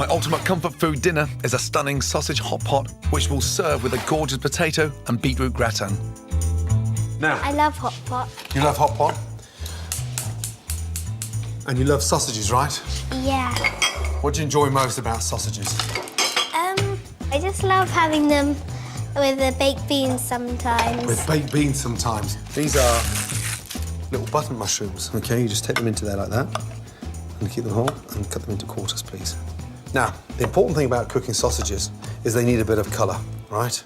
My ultimate comfort food dinner is a stunning sausage hot pot, which we'll serve with a gorgeous potato and beetroot gratin. Now, I love hot pot. You love hot pot? And you love sausages, right? Yeah. What do you enjoy most about sausages? I just love having them with the baked beans sometimes. With baked beans sometimes. These are little button mushrooms, okay? You just take them into there like that and keep them whole and cut them into quarters, please. Now, the important thing about cooking sausages is they need a bit of colour, right?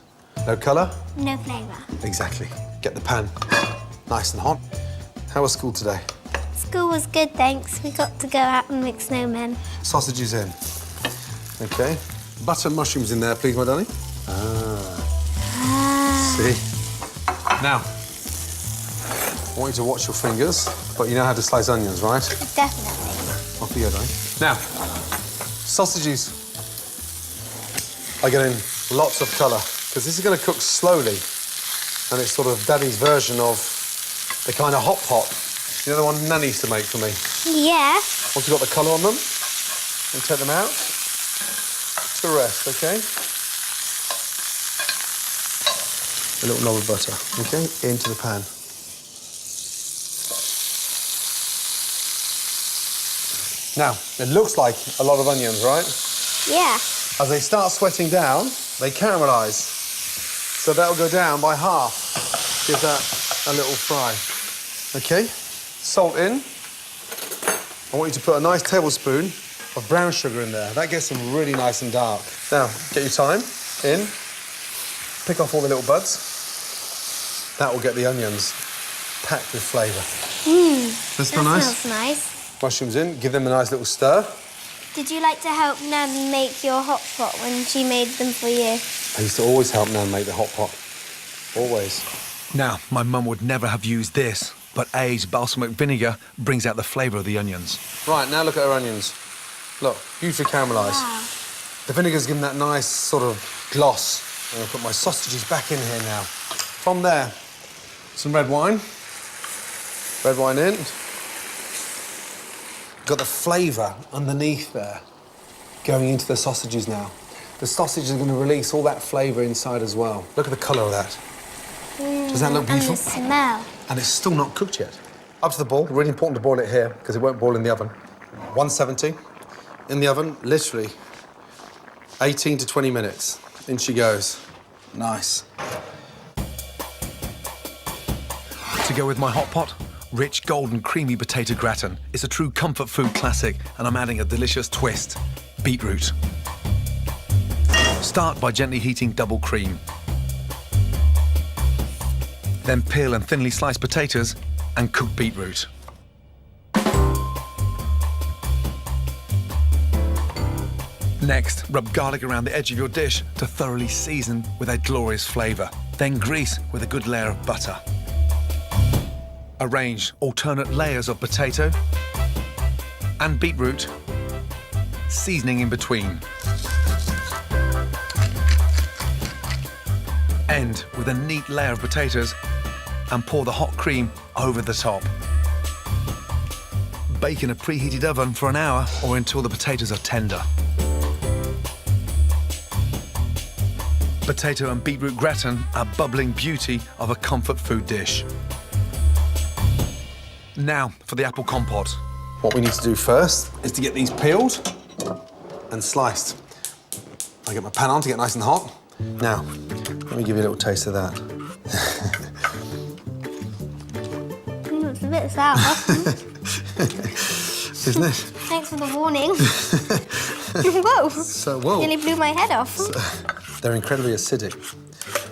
No colour? No flavour. Exactly. Get the pan nice and hot. How was school today? School was good, thanks. We got to go out and make snowmen. Sausages in. Okay. Butter and mushrooms in there, please, my darling. See? Now, I want you to watch your fingers, but you know how to slice onions, right? Definitely. Off you go, darling. Now, sausages are getting lots of colour, because this is going to cook slowly, and it's sort of Daddy's version of the kind of hot pot. You know the one Nanny used to make for me? Yeah. Once you've got the colour on them, and take them out to rest, OK? A little knob of butter, OK? Into the pan. Now, it looks like a lot of onions, right? Yeah. As they start sweating down, they caramelise. So that'll go down by half. Give that a little fry. OK? Salt in. I want you to put a nice tablespoon of brown sugar in there. That gets them really nice and dark. Now, get your thyme in. Pick off all the little buds. That will get the onions packed with flavour. That smell nice? Smells nice. Mushrooms in. Give them a nice little stir. Did you like to help Nan make your hot pot when she made them for you? I used to always help Nan make the hot pot. Always. Now, my mum would never have used this, but aged balsamic vinegar brings out the flavour of the onions. Right, now look at our onions. Look, beautifully caramelised. Wow. The vinegar's given that nice sort of gloss. I'm going to put my sausages back in here now. From there, some red wine. Red wine in. Got the flavour underneath there going into the sausages now. The sausages are going to release all that flavour inside as well. Look at the colour of that. Does that look beautiful? And the smell. And it's still not cooked yet. Up to the boil. Really important to boil it here because it won't boil in the oven. 170 in the oven, literally 18 to 20 minutes. In she goes. Nice. To go with my hot pot, rich, golden, creamy potato gratin. It's a true comfort food classic, and I'm adding a delicious twist: beetroot. Start by gently heating double cream. Then peel and thinly slice potatoes and cook beetroot. Next, rub garlic around the edge of your dish to thoroughly season with a glorious flavour. Then grease with a good layer of butter. Arrange alternate layers of potato and beetroot, seasoning in between. End with a neat layer of potatoes and pour the hot cream over the top. Bake in a preheated oven for an hour or until the potatoes are tender. Potato and beetroot gratin are bubbling beauty of a comfort food dish. Now for the apple compote. What we need to do first is to get these peeled and sliced. I get my pan on to get nice and hot. Now, let me give you a little taste of that. It's a bit sour. Isn't it? Thanks for the warning. Whoa. So, whoa. Nearly blew my head off. They're incredibly acidic,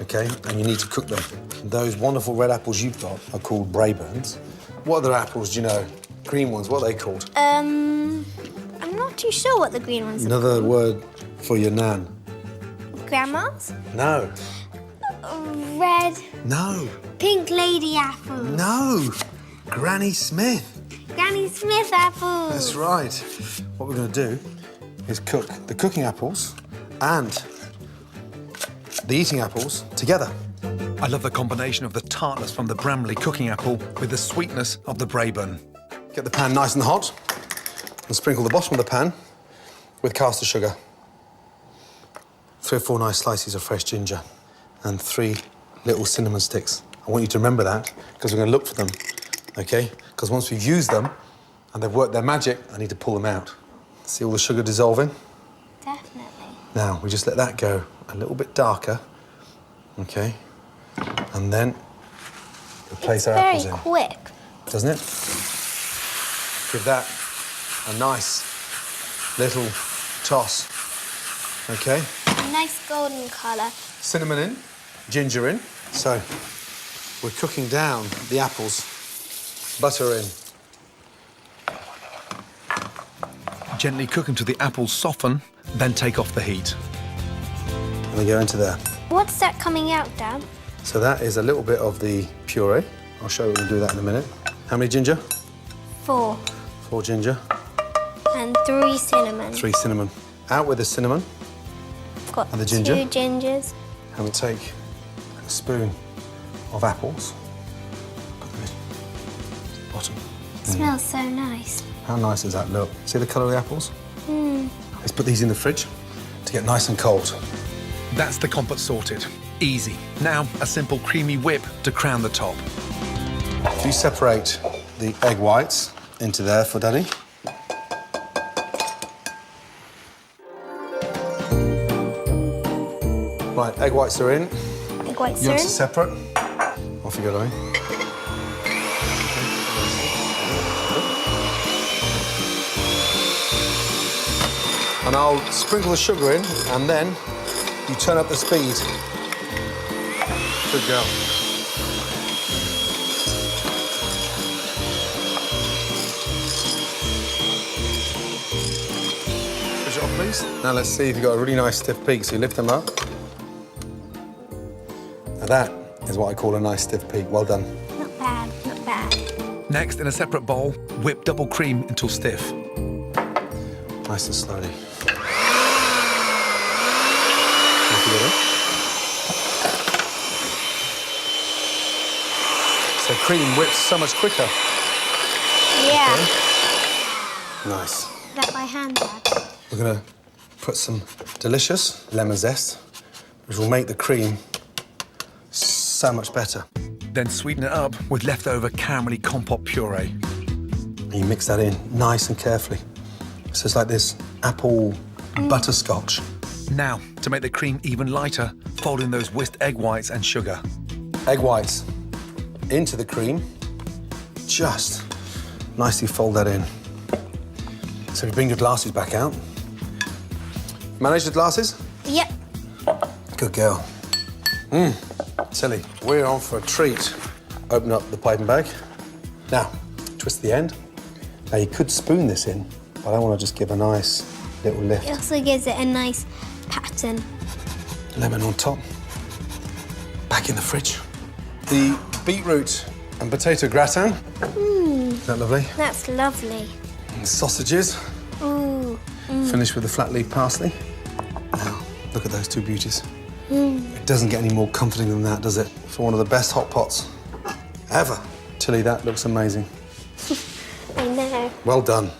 OK? And you need to cook them. Those wonderful red apples you've got are called Braeburns. What other apples do you know? Green ones, what are they called? I'm not too sure what the green ones are. Another word for your nan. Grandma's? No. Red. No. Pink lady apples. No. Granny Smith. Granny Smith apples. That's right. What we're going to do is cook the cooking apples and the eating apples together. I love the combination of the tartness from the Bramley cooking apple with the sweetness of the Braeburn. Get the pan nice and hot and sprinkle the bottom of the pan with caster sugar. 3 or 4 nice slices of fresh ginger. And 3 little cinnamon sticks. I want you to remember that, because we're going to look for them, okay? Because once we've used them, and they've worked their magic, I need to pull them out. See all the sugar dissolving? Definitely. Now, we just let that go a little bit darker, okay? And then we place our apples in. Very quick. Doesn't it? Give that a nice little toss, okay? A nice golden colour. Cinnamon in, ginger in. So, we're cooking down the apples. Butter in. Gently cook until the apples soften, then take off the heat. And they go into there. What's that coming out, Dad? So that is a little bit of the puree. I'll show you we'll do that in a minute. How many ginger? 4. 4 ginger. And 3 cinnamon. 3 cinnamon. Out with the cinnamon. Got And the ginger? 2 gingers. And we take a spoon of apples. Put them in. The bottom. Smells so nice. How nice does that look? See the colour of the apples? Let's put these in the fridge to get nice and cold. That's the compote sorted. Easy. Now, a simple creamy whip to crown the top. If you separate the egg whites into there for Daddy. Right, egg whites are in. Egg whites are Yolks are in. separate. Off you go, Daddy. And I'll sprinkle the sugar in, and then you turn up the speed. Good girl. Push it off, please. Now let's see if you've got a really nice stiff peak. So you lift them up. Now that is what I call a nice stiff peak. Well done. Not bad, not bad. Next, in a separate bowl, whip double cream until stiff. Nice and slowly. So cream whips so much quicker. Yeah. Nice. That by hand, Dad. We're gonna put some delicious lemon zest, which will make the cream so much better. Then sweeten it up with leftover caramelly compote puree. And you mix that in nice and carefully. So it's like this apple butterscotch. Now, to make the cream even lighter, fold in those whisked egg whites and sugar. Egg whites into the cream. Just nicely fold that in. So you bring your glasses back out. Manage the glasses? Yep. Good girl. Tilly, we're on for a treat. Open up the piping bag. Now, twist the end. Now you could spoon this in, but I want to just give a nice little lift. It also gives it a nice pattern. Lemon on top. Back in the fridge. The beetroot and potato gratin. Is that lovely? That's lovely. And sausages. Ooh. Finished with the flat leaf parsley. Now, look at those 2 beauties. It doesn't get any more comforting than that, does it? For one of the best hot pots ever. Tilly, that looks amazing. I know. Well done.